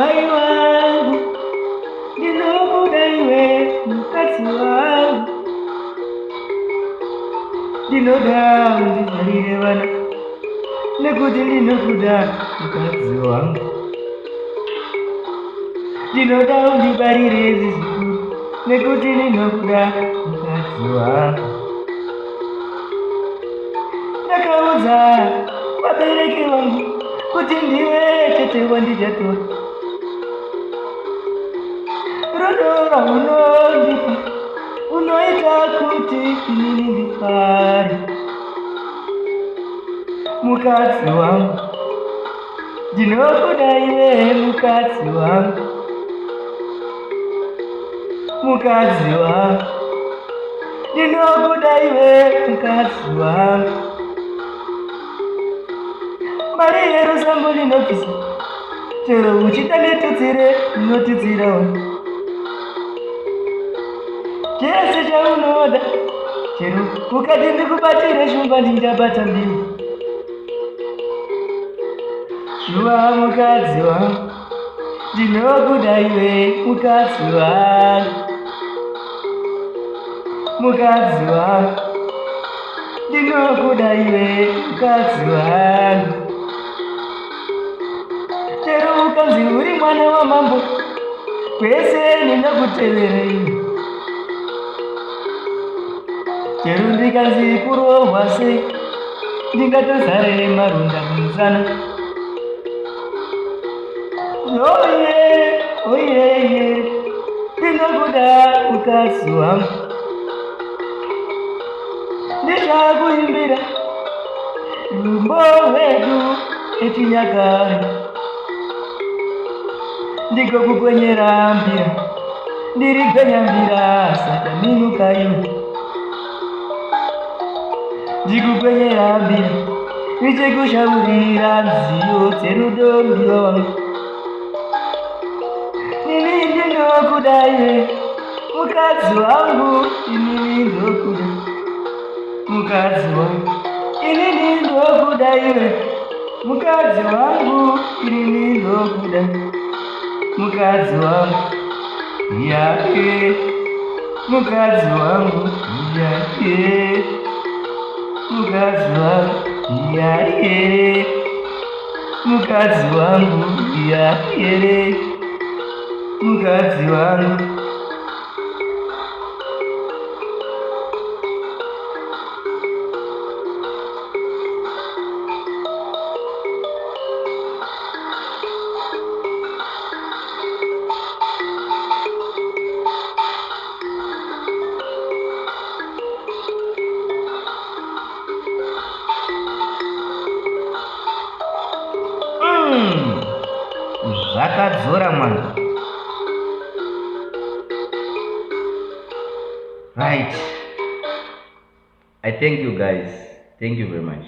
mai wangu, ndinokuda iwe mukadzi wangu, ndinoda undizarire vana nekuti ndinokuda mukadzi wangu, ndinoda undibarire zizukuru nekuti ndinokuda mukadzi wangu. Ndakaudza vabereki vangu kuti ndiwe chete wandichatora, rudo rwaunondipa unoita kuti inini ndifare. Mukadzi wangu, ndinokuda iwe mukadzi wangu, mukadzi wangu, ndinokuda iwe mukadzi wangu. Mari yerusambo linopisa, chero uchida netutsire unotutsirawo. Chese chaunoda, chero ukati ndikubatire shumba ndichabata mbivu. Shuva mukadzi wangu, ndinokuda iwe mukadzi wangu, mukadzi wangu, ndinokuda iwe mukadzi wangu. Chero ukanzi uri mwana wamambo, kwese ndinokutevera iwe. Chero ndikanzi kurohwa sei, ndingatozare maronda mumusana. Oye, oye, ndinokuda mukadzi wangu. Ndichakuimbira rumbo rwedu echinyakare, ndigokukwenyera mbira, ndirigwenya mbira saka minuka iwe. Ndikukwenyera mbira, nichikushaurira nziyo dzerudo mbiwa wangu. Inini ndinokuda iwe mukadzi wangu, inini ndokuda mukadzi wangu, inini ndokuda iwe mukadzi wangu, inini ndokuda mukadzi wangu. Yake mukadzi wangu, yake mukadzi wangu, yake mukadzi wangu, yake mukadzi wangu. Zvakadzora mwana. Right. I thank you guys. Thank you very much.